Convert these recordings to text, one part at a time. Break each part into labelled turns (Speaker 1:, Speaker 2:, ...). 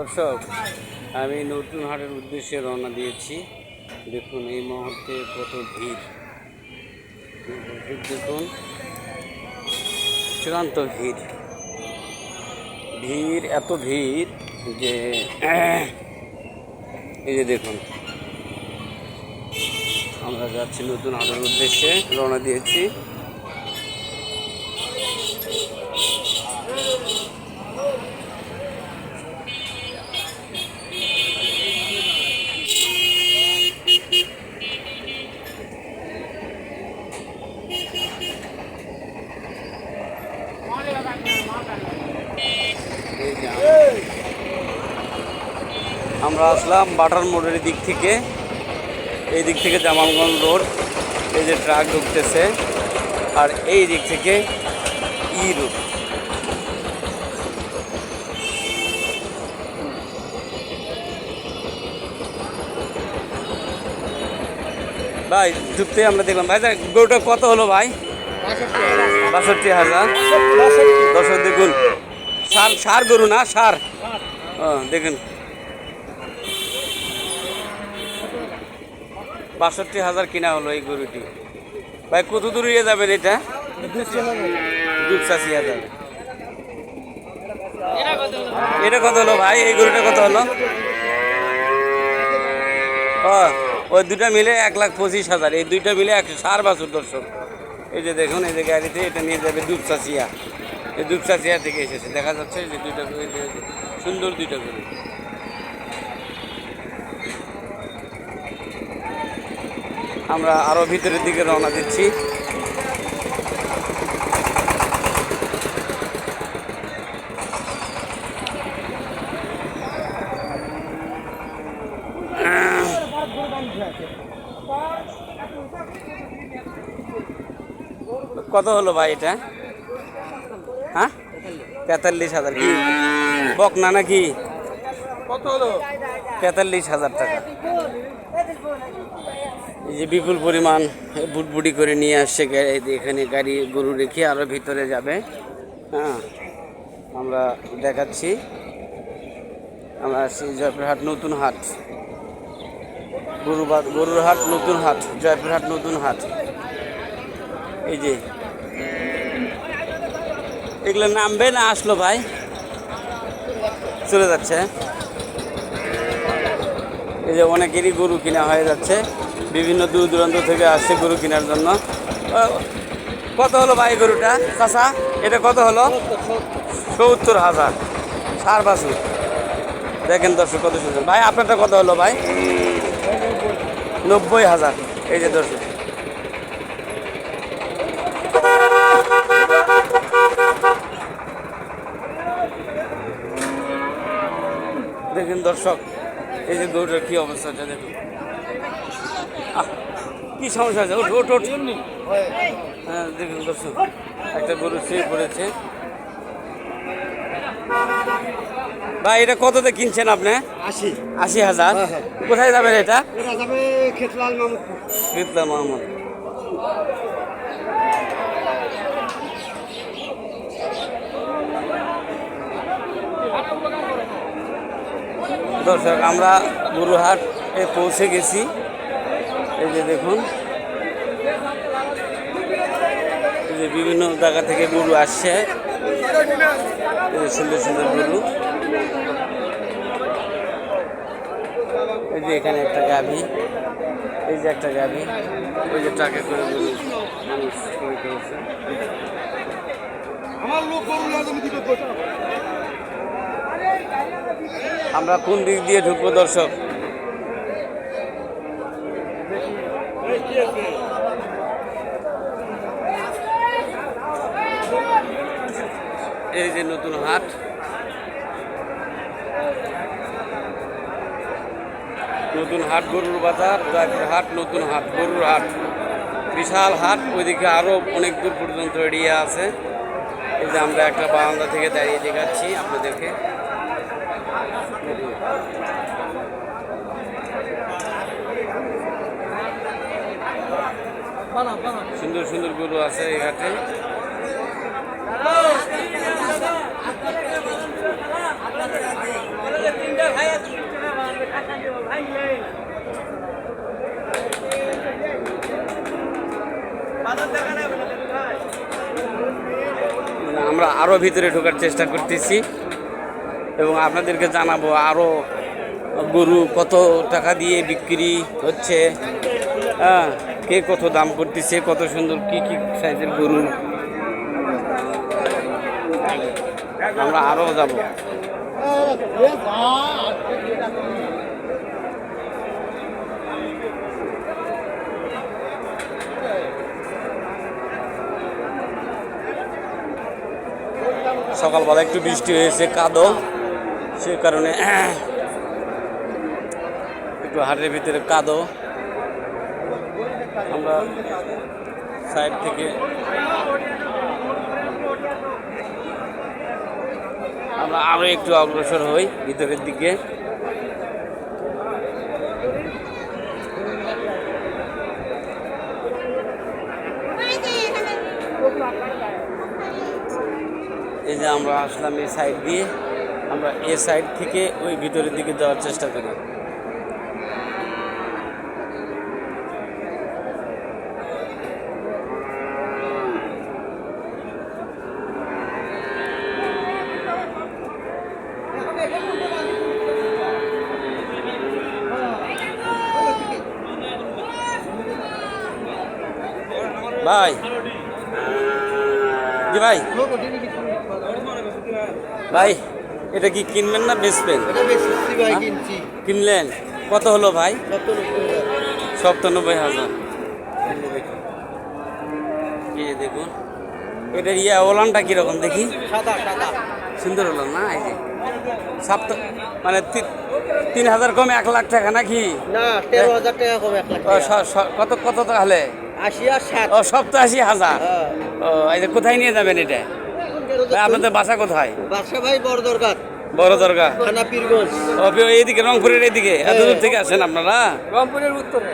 Speaker 1: দর্শক, আমি নতুন হাটের উদ্দেশ্যে রওনা দিয়েছি। দেখুন এই মুহূর্তে কত ভিড়, দেখুন চূড়ান্ত ভিড়, এত ভিড় যে এই যে দেখুন আমরা যাচ্ছি নতুন হাটের উদ্দেশ্যে রওনা দিয়েছি। আমরা আসলাম বাটার মোড়ের দিক থেকে, এই দিক থেকে জামালগঞ্জ রোড, এই যে ট্রাক ঢুকতেছে, আর এই দিক থেকে ই রোড। ভাই ঢুকতে আমরা দেখলাম। ভাই গরুটা কত হলো ভাই? 62,000। দর্শক দেখুন, সার গরু না সার, দেখুন 62,000 কিনা হলো এই গরুটি। ভাই কত দূর নিয়ে যাবেন এটা? 82,000। এটা কত হলো ভাই? এই গরুটা কত হলো? ওই দুটা মিলে 1,25,000। এই দুইটা মিলে 100 বাছুর। দর্শক এই যে দেখুন, এই যে গাড়িতে এটা নিয়ে যাবে দুপচাচিয়া। এই দুপচাচিয়া থেকে এসেছে, দেখা যাচ্ছে যে দুইটা সুন্দর দুইটা গরু। আমরা আরো ভিতরের দিকে রওনা দিচ্ছি। কত হলো ভাই এটা? হ্যাঁ 43,000। কি বকনা নাকি? কত হলো? 43,000 টাকা। এই যে বিপুল পরিমাণ বুটবুটি করে নিয়ে আসছে এখানে গাড়ি, গরু রেখে আরো ভিতরে যাবে। হ্যাঁ আমরা দেখাচ্ছি। আমরা আসছি জয়পুরহাট নতুন হাট, গরুর হাট নতুন হাট, জয়পুরহাট নতুন হাট। এই যে এগুলো নামবে না আসলো ভাই, চলে যাচ্ছে। এই যে অনেকেরই গরু কিনা হয়ে যাচ্ছে, বিভিন্ন দূর দূরান্ত থেকে আসছে গরু কেনার জন্য। কত হলো ভাই গরুটা চাচা? এটা কত হলো? 70,000। 4 বাছুর। দেখেন দর্শক কত সুন্দর। ভাই আপনারটা কত হলো ভাই? 90,000। এই যে দর্শক দেখেন, দর্শক এই যে গরুটার কি অবস্থাটা দেখুন। কি সমস্যা আছে? ওঠ। হ্যাঁ দেখুন দর্শক, একটা গরু শুয়ে পড়েছে। ভাই এটা কততে কিনছেন আপনি? 80,000। কোথায় যাবেন এটা? খেতলাল মাহমুদ। দর্শক আমরা গরুহাটে পৌঁছে গেছি। এই যে দেখুন, এই যে বিভিন্ন জায়গা থেকে গরু আসছে, এই যে সুন্দর সুন্দর গরু। এই যে এখানে একটা গাভী, এই যে একটা গাভী, ওই যে ট্রাকে করে গরু মানুষ করেছে। আমরা কোন দিক দিয়ে ঢুকবো দর্শক? এই যে নতুন হাট, গরুর বাজার, জয়পুরহাট নতুন হাট, গরুর হাট, বিশাল হাট। ওইদিকে আরো অনেক দূর পর্যন্ত এরিয়া আছে। এই যে আমরা একটা বারান্দা থেকে দাঁড়িয়ে দেখাচ্ছি আপনাদেরকে। সুন্দর সুন্দর গরু আছে এই ঘাটে। আরও ভিতরে ঢোকার চেষ্টা করতেছি এবং আপনাদেরকে জানাবো আরও গরু কত টাকা দিয়ে বিক্রি হচ্ছে, হ্যাঁ, কে কত দাম করতেছে, কত সুন্দর কি কি সাইজের গরু। আমরা আরও যাব। সকালবেলা একটু বৃষ্টি হয়েছে, কাদো, সে কারণে একটু হাটের ভিতরে কাদো। আমরা সাইড থেকে আমরা আরো একটু অগ্রসর হই ভিতরের দিকে। এই যে আমরা আসলাম এই সাইড দিয়ে, আমরা এ সাইড থেকে ওই ভিতরের দিকে যাওয়ার চেষ্টা করি। ভাই, জি ভাই, ভাই এটা কি কিনবেন না বেচবেন? কিনলেন, কত হলো ভাই? 97,000। দেখুন এটার ওলানটা কিরকম দেখি, সুন্দর ওলান না? এই যে মানে 3,000 কমে 1 লাখ টাকা নাকি? কত কত তাহলে? 87,000। এই যে কোথায় নিয়ে যাবেন এটা? আপনাদের বাসা কোথায়?
Speaker 2: ভাই
Speaker 1: বড় দরগা,
Speaker 2: থানা পীরগঞ্জ।
Speaker 1: এইদিকে রংপুরের এইদিকে এত দূর থেকে আসেন আপনারা?
Speaker 2: রংপুরের উত্তরে।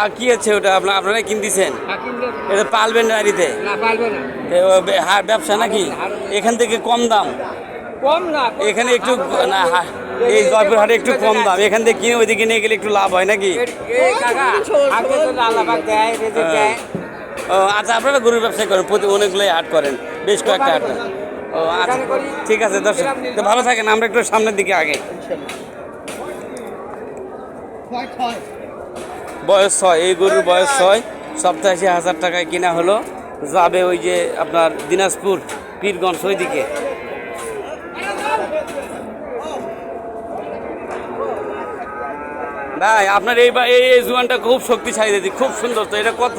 Speaker 1: আর কি আছে ওটা আপনারা কিনতেছেন? এটা পালবেন গাড়িতে? ব্যবসা নাকি? এখান থেকে কম দাম?
Speaker 2: কম না,
Speaker 1: এখানে একটু না, এই জয়পুরহাটে একটু কম দাম, এখান থেকে কিনে ওইদিকে নিয়ে গেলে একটু লাভ হয় নাকি? ও আচ্ছা, আপনারা গরুর ব্যবসা করেন, প্রতি অনেকগুলোই হাট করেন, বেশ কয়েকটা হাট। ও আচ্ছা, ঠিক আছে দর্শক, তো ভালো থাকেন, আমরা একটু সামনের দিকে আগে। বয়স 6, এই গরুর বয়স 6, 87,000 টাকায় কিনা হলো। যাবে ওই যে আপনার দিনাজপুর পীরগঞ্জ ওইদিকে। ভাই আপনার এই জুয়ানটা খুব শক্তিশালী দিদি, খুব সুন্দর। তো এটা কত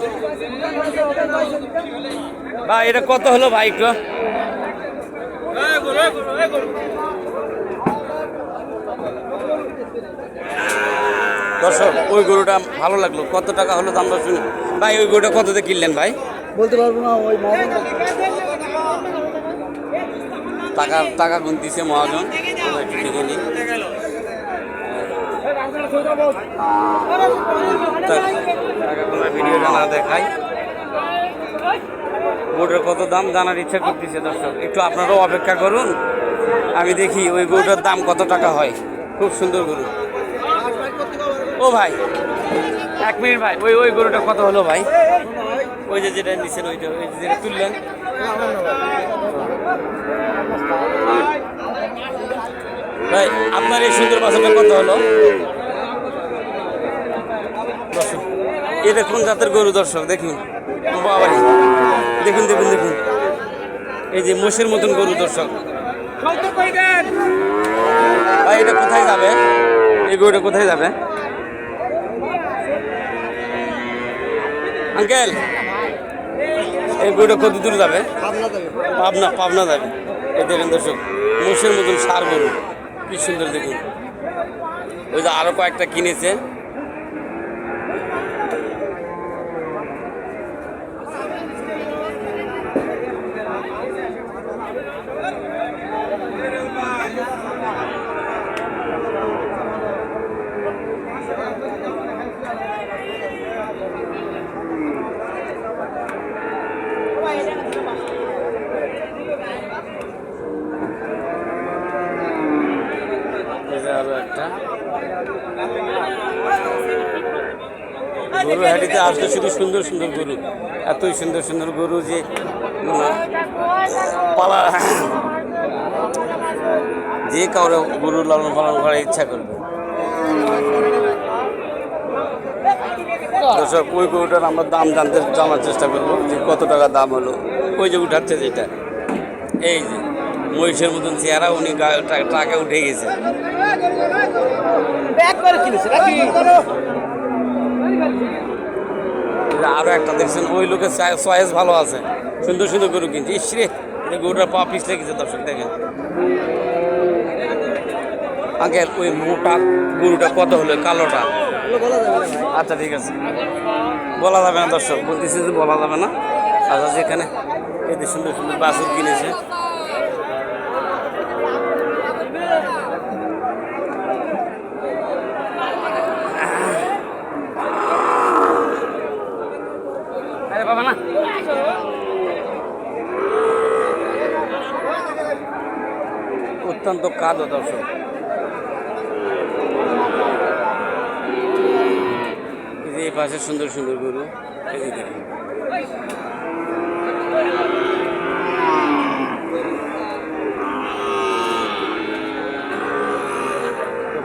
Speaker 1: ভাই, এটা কত হলো ভাই একটু? দর্শক ওই গরুটা ভালো লাগলো, কত টাকা হলো দামটা শুনে। ভাই ওই গরুটা কততে কিনলেন ভাই?
Speaker 2: বলতে পারবো না, ওই
Speaker 1: টাকা গুনতিছে মহাজন, একটু দেখে নিই। টাকা গোনার ভিডিওটা না দেখাই, গরুটার কত দাম জানার ইচ্ছা করতেছে দর্শক, একটু আপনারাও অপেক্ষা করুন, আমি দেখি ওই গরুটার দাম কত টাকা হয়। খুব সুন্দর গরু। ও ভাই 1 মিনিট ভাই, ওই গরুটা কত হলো ভাই? ওই যে যেটা নিচ্ছেন ওইটা, ওই যেটা তুললেন, ভাই আপনার এই সুন্দর বাছুরটা কত হলো? দর্শক এটা কোন জাতের গরু দর্শক দেখুন, বাবারি দেখুন দেখুন দেখুন, এই যে মোষের মতন গরু দর্শক। ভাই এটা কোথায় যাবে? এই গরুটা কোথায় যাবে আঙ্কেল? এই গরুটা কত দূর যাবে? পাবনা যাবে। এই দেখেন দর্শক, মোষের মতন ষাঁড় গরু, কি সুন্দর দেখুন। ওই যে আরো কয়েকটা কিনেছে। আরো একটা গরু হাটিতে আসলে শুধু সুন্দর সুন্দর গরু, এতই সুন্দর সুন্দর গরু যে পালা যে কাউরে গরু লালন পালন করার ইচ্ছা করবে। দর্শক ওই গরুটার আমরা দাম জানার চেষ্টা করবো যে কত টাকা দাম হলো। ওই যে উঠাচ্ছে যেটা, এই যে মহিষের মতন চেহারা, উনি ট্রাকে উঠে গেছে। আরো একটা দেখছেন ওই লোকের চয়েস ভালো আছে, সুন্দর সুন্দর গরু কিনছে। ইসরে গরুটার পা পিছলে গেছে দর্শক দেখেন। আঙ্কেল ওই মোটা গরুটা কত হলো, কালোটা? আচ্ছা ঠিক আছে, বলা যাবে না দর্শক, বলতেছে যে বলা যাবে না। আচ্ছা যেখানে এতে সুন্দর সুন্দর বাছুর কিনেছে, বাবা না অত্যন্ত কালো দর্শক। এই যে এই পাশে সুন্দর সুন্দর গরু, এই যে দেখুন।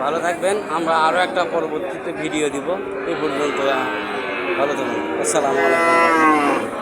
Speaker 1: ভালো থাকবেন, আমরা আরও একটা পরবর্তীতে ভিডিও দিব। এই পর্যন্ত ভালো থাকবেন, আসসালামু আলাইকুম।